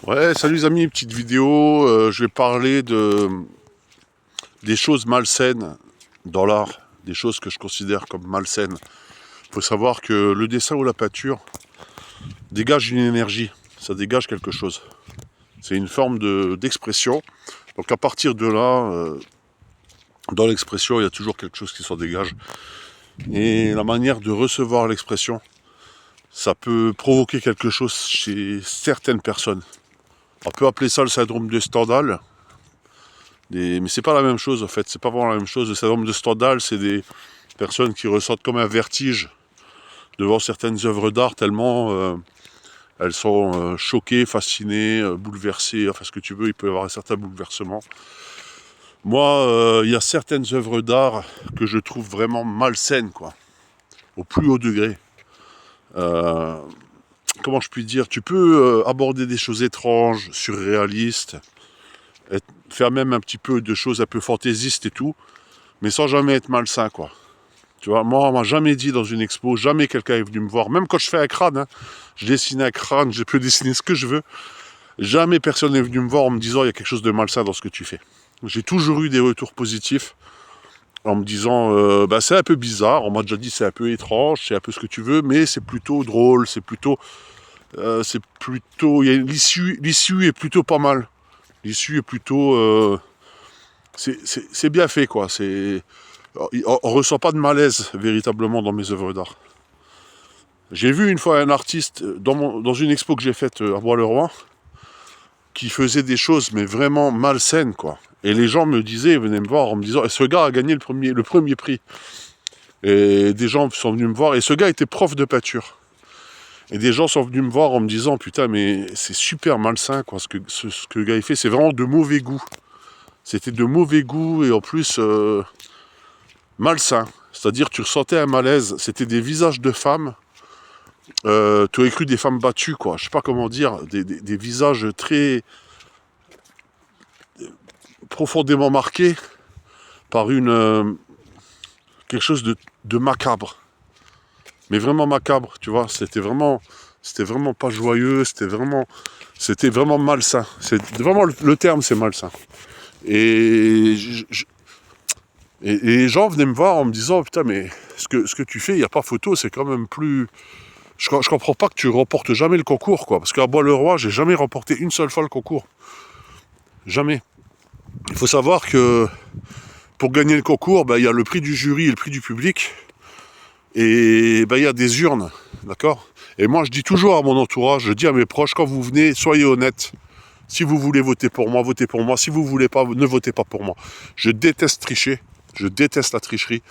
Ouais, salut les amis, petite vidéo. Je vais parler des choses malsaines dans l'art, des choses que je considère comme malsaines. Il faut savoir que le dessin ou la peinture dégage une énergie, ça dégage quelque chose. C'est une forme d'expression. Donc à partir de là, dans l'expression, il y a toujours quelque chose qui s'en dégage. Et la manière de recevoir l'expression, ça peut provoquer quelque chose chez certaines personnes. On peut appeler ça le syndrome de Stendhal. Mais c'est pas la même chose en fait, c'est pas vraiment la même chose. Le syndrome de Stendhal, c'est des personnes qui ressentent comme un vertige devant certaines œuvres d'art tellement elles sont choquées, fascinées, bouleversées, enfin ce que tu veux, il peut y avoir un certain bouleversement. Moi, il y a certaines œuvres d'art que je trouve vraiment malsaines, quoi, au plus haut degré. Euh, Comment je puis dire, tu peux aborder des choses étranges, surréalistes, faire même un petit peu de choses un peu fantaisistes et tout, mais sans jamais être malsain, quoi. Tu vois, moi, on m'a jamais dit dans une expo, jamais quelqu'un est venu me voir, même quand je fais un crâne, hein, je dessine un crâne, je peux dessiner ce que je veux, jamais personne n'est venu me voir en me disant il y a quelque chose de malsain dans ce que tu fais. J'ai toujours eu des retours positifs en me disant bah, c'est un peu bizarre, on m'a déjà dit c'est un peu étrange, c'est un peu ce que tu veux, mais c'est plutôt drôle, l'issue est plutôt pas mal. L'issue est plutôt, c'est bien fait, quoi. On ressent pas de malaise véritablement dans mes œuvres d'art. J'ai vu une fois un artiste dans une expo que j'ai faite à Bois-le-Roi qui faisait des choses mais vraiment malsaines, quoi. Et les gens me disaient, venaient me voir en me disant ce gars a gagné le premier prix. Et des gens sont venus me voir et ce gars était prof de peinture. Et des gens sont venus me voir en me disant putain mais c'est super malsain, quoi, ce que le gars a fait, c'est vraiment de mauvais goût. C'était de mauvais goût et en plus malsain. C'est-à-dire tu ressentais un malaise. C'était des visages de femmes. Tu aurais cru des femmes battues, quoi. Je sais pas comment dire. Des visages très profondément marqués par quelque chose de macabre. Mais vraiment macabre, tu vois. C'était vraiment pas joyeux. C'était vraiment malsain. C'est vraiment le terme, c'est malsain. Et, et les gens venaient me voir en me disant putain mais ce que tu fais, il n'y a pas photo, c'est quand même plus. Je comprends pas que tu remportes jamais le concours, quoi. Parce qu'à Bois-le-Roi, j'ai jamais remporté une seule fois le concours. Jamais. Il faut savoir que pour gagner le concours, il y a le prix du jury et le prix du public. Et il y a des urnes, d'accord. Et moi, je dis toujours à mon entourage, je dis à mes proches, quand vous venez, soyez honnêtes. Si vous voulez voter pour moi, votez pour moi. Si vous voulez pas, ne votez pas pour moi. Je déteste tricher. Je déteste la tricherie.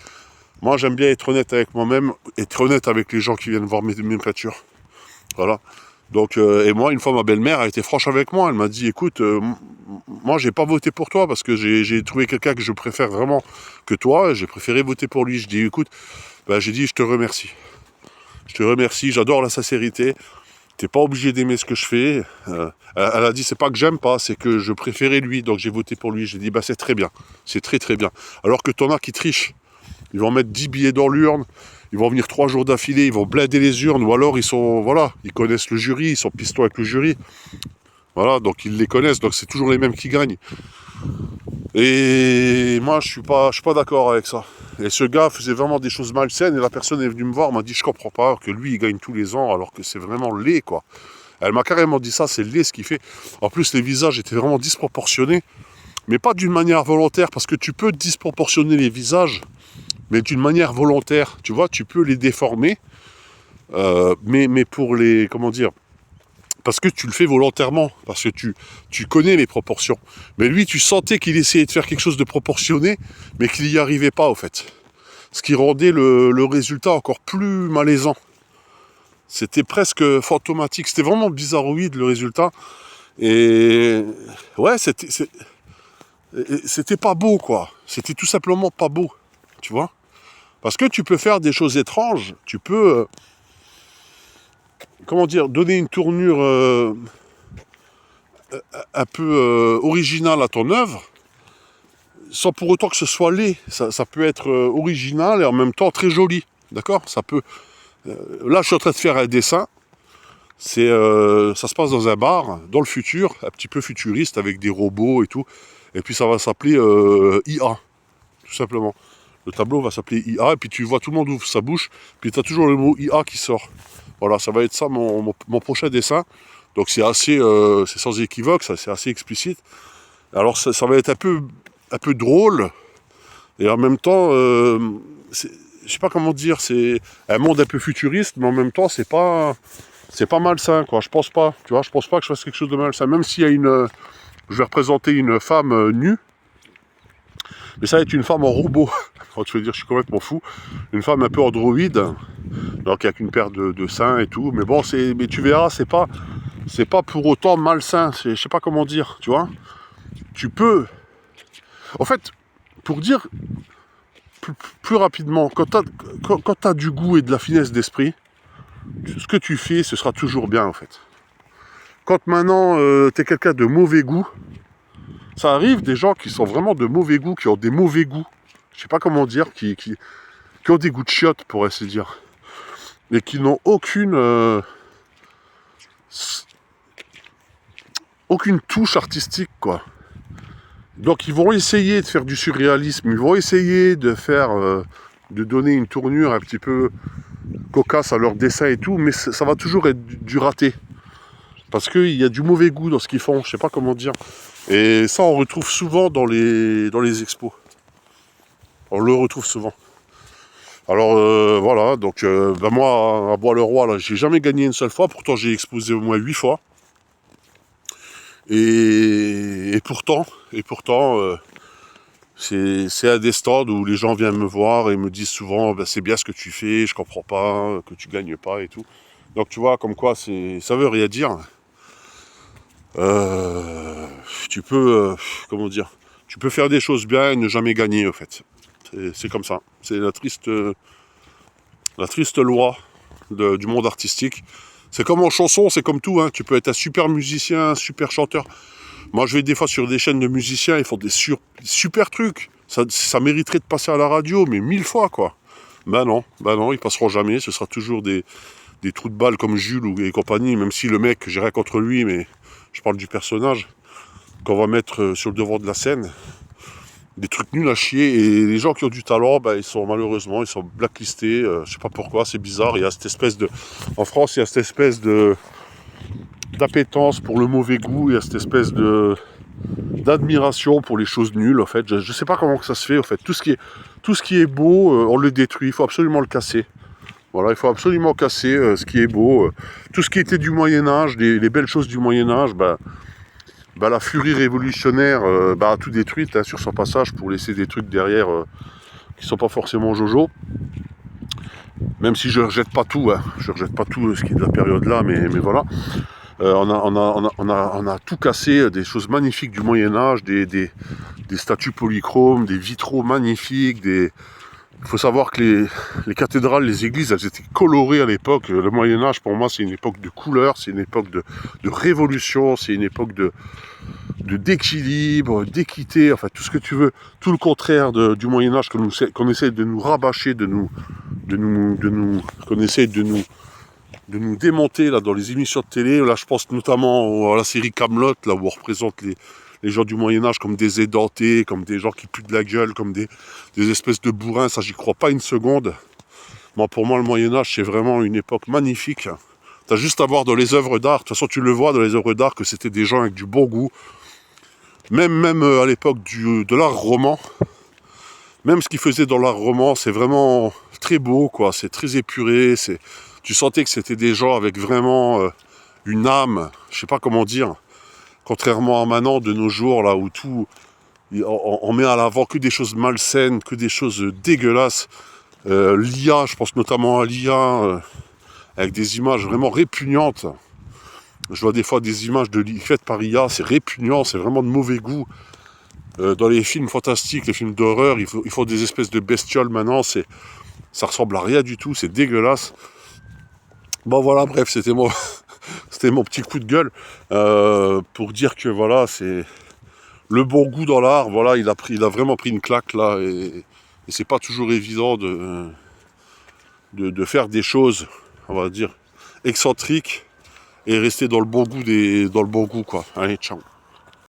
Moi, j'aime bien être honnête avec moi-même, être honnête avec les gens qui viennent voir mes peintures. Voilà. Donc, et moi, une fois, ma belle-mère a été franche avec moi. Elle m'a dit, écoute, moi, j'ai pas voté pour toi parce que j'ai trouvé quelqu'un que je préfère vraiment que toi. J'ai préféré voter pour lui. Je dis, écoute, j'ai dit, je te remercie. Je te remercie, j'adore la sincérité. T'es pas obligé d'aimer ce que je fais. Elle a dit, c'est pas que j'aime pas, c'est que je préférais lui, donc j'ai voté pour lui. J'ai dit, c'est très bien. C'est très très bien. Alors que t'en as qui trichent. Ils vont mettre 10 billets dans l'urne, ils vont venir 3 jours d'affilée, ils vont blinder les urnes, ou alors ils connaissent le jury, ils sont pistons avec le jury. Voilà, donc ils les connaissent, donc c'est toujours les mêmes qui gagnent. Et moi, je suis pas d'accord avec ça. Et ce gars faisait vraiment des choses malsaines, et la personne est venue me voir, m'a dit, je comprends pas que lui, il gagne tous les ans, alors que c'est vraiment laid, quoi. Elle m'a carrément dit ça, c'est laid ce qu'il fait. En plus, les visages étaient vraiment disproportionnés, mais pas d'une manière volontaire, parce que tu peux disproportionner les visages, mais d'une manière volontaire, tu vois, tu peux les déformer, mais pour les, comment dire, parce que tu le fais volontairement, parce que tu connais les proportions. Mais lui, tu sentais qu'il essayait de faire quelque chose de proportionné, mais qu'il n'y arrivait pas, au fait. Ce qui rendait le résultat encore plus malaisant. C'était presque fantomatique, c'était vraiment bizarroïde, le résultat. Et ouais, c'était pas beau, quoi. C'était tout simplement pas beau, tu vois. Parce que tu peux faire des choses étranges, tu peux, donner une tournure un peu originale à ton œuvre, sans pour autant que ce soit laid. Ça peut être original et en même temps très joli, d'accord. Ça peut. Là, je suis en train de faire un dessin. Ça se passe dans un bar, dans le futur, un petit peu futuriste, avec des robots et tout. Et puis ça va s'appeler IA, tout simplement. Le tableau va s'appeler IA, et puis tu vois tout le monde ouvre sa bouche, puis tu as toujours le mot IA qui sort. Voilà, ça va être ça mon prochain dessin. Donc c'est assez, c'est sans équivoque, c'est assez explicite. Alors ça va être un peu drôle, et en même temps, je sais pas comment dire, c'est un monde un peu futuriste, mais en même temps c'est pas malsain, quoi. Je pense pas, tu vois, je pense pas que je fasse quelque chose de malsain, même s'il y a je vais représenter une femme nue, mais ça va être une femme en robot. Quand tu veux dire, je suis complètement fou. Une femme un peu androïde, donc avec une paire de seins et tout. Mais bon, mais tu verras, c'est pas pour autant malsain. Je sais pas comment dire, tu vois. Tu peux. En fait, pour dire plus rapidement, quand t'as du goût et de la finesse d'esprit, ce que tu fais, ce sera toujours bien, en fait. Quand maintenant, t'es quelqu'un de mauvais goût, ça arrive des gens qui sont vraiment de mauvais goût, qui ont des mauvais goûts. Je sais pas comment dire, qui ont des goûts de chiottes, pour ainsi dire. Et qui n'ont aucune touche artistique, quoi. Donc ils vont essayer de faire du surréalisme, ils vont essayer de de donner une tournure un petit peu cocasse à leur dessin et tout, mais ça va toujours être du raté. Parce qu'il y a du mauvais goût dans ce qu'ils font, je sais pas comment dire. Et ça on retrouve souvent dans les expos. On le retrouve souvent. Alors voilà, donc moi à Bois-le-Roi, là, j'ai jamais gagné une seule fois, pourtant j'ai exposé au moins 8 fois. Et pourtant, c'est un des stands où les gens viennent me voir et me disent souvent c'est bien ce que tu fais, je comprends pas, que tu gagnes pas et tout. Donc tu vois, comme quoi ça veut rien dire. Tu peux, comment dire, tu peux faire des choses bien et ne jamais gagner, en fait. C'est comme ça. C'est la triste loi du monde artistique. C'est comme en chanson, c'est comme tout, hein. Tu peux être un super musicien, un super chanteur. Moi, je vais des fois sur des chaînes de musiciens, ils font des super trucs. Ça mériterait de passer à la radio, mais 1000 fois, quoi. Ben non, ils passeront jamais. Ce sera toujours des trous de balles comme Jules et compagnie, même si le mec, j'ai rien contre lui, mais je parle du personnage qu'on va mettre sur le devant de la scène. Des trucs nuls à chier, et les gens qui ont du talent, ils sont malheureusement, ils sont blacklistés, je sais pas pourquoi, c'est bizarre. Il y a cette espèce en France, il y a cette espèce d'appétence pour le mauvais goût, il y a cette espèce d'admiration pour les choses nulles, en fait. Je sais pas comment que ça se fait, en fait. Tout ce qui est beau, on le détruit, il faut absolument le casser. Voilà, il faut absolument casser ce qui est beau. Tout ce qui était du Moyen-Âge, les belles choses du Moyen-Âge, la furie révolutionnaire a tout détruit sur son passage pour laisser des trucs derrière qui sont pas forcément jojo. Même si je ne rejette pas tout, hein. Je ne rejette pas tout ce qui est de la période là, mais voilà. On a tout cassé, des choses magnifiques du Moyen-Âge, des statues polychromes, des vitraux magnifiques, Il faut savoir que les cathédrales, les églises, elles étaient colorées à l'époque. Le Moyen-Âge, pour moi, c'est une époque de couleurs, c'est une époque de révolution, c'est une époque d'équilibre, d'équité, enfin tout ce que tu veux, tout le contraire du Moyen-Âge qu'on essaie de nous rabâcher, qu'on essaie de nous démonter là dans les émissions de télé. Là, je pense notamment à la série Kaamelott, là où on représente les gens du Moyen-Âge comme des édentés, comme des gens qui puent de la gueule, comme des espèces de bourrins. Ça, j'y crois pas une seconde. Moi, pour moi, le Moyen-Âge, c'est vraiment une époque magnifique. T'as juste à voir dans les œuvres d'art. De toute façon, tu le vois dans les œuvres d'art que c'était des gens avec du bon goût. Même à l'époque de l'art roman. Même ce qu'ils faisaient dans l'art roman, c'est vraiment très beau, quoi. C'est très épuré. Tu sentais que c'était des gens avec vraiment une âme. Je sais pas comment dire. Contrairement à maintenant, de nos jours, là où on met à l'avant que des choses malsaines, que des choses dégueulasses. L'IA, je pense notamment à l'IA, avec des images vraiment répugnantes. Je vois des fois des images faites par IA, c'est répugnant, c'est vraiment de mauvais goût. Dans les films fantastiques, les films d'horreur, ils font des espèces de bestioles maintenant, ça ressemble à rien du tout, c'est dégueulasse. Bon voilà, bref, c'était mon petit coup de gueule pour dire que voilà, c'est le bon goût dans l'art. Voilà, il a vraiment pris une claque là, et c'est pas toujours évident de faire des choses, on va dire, excentriques, et rester dans le bon goût quoi. Allez, ciao.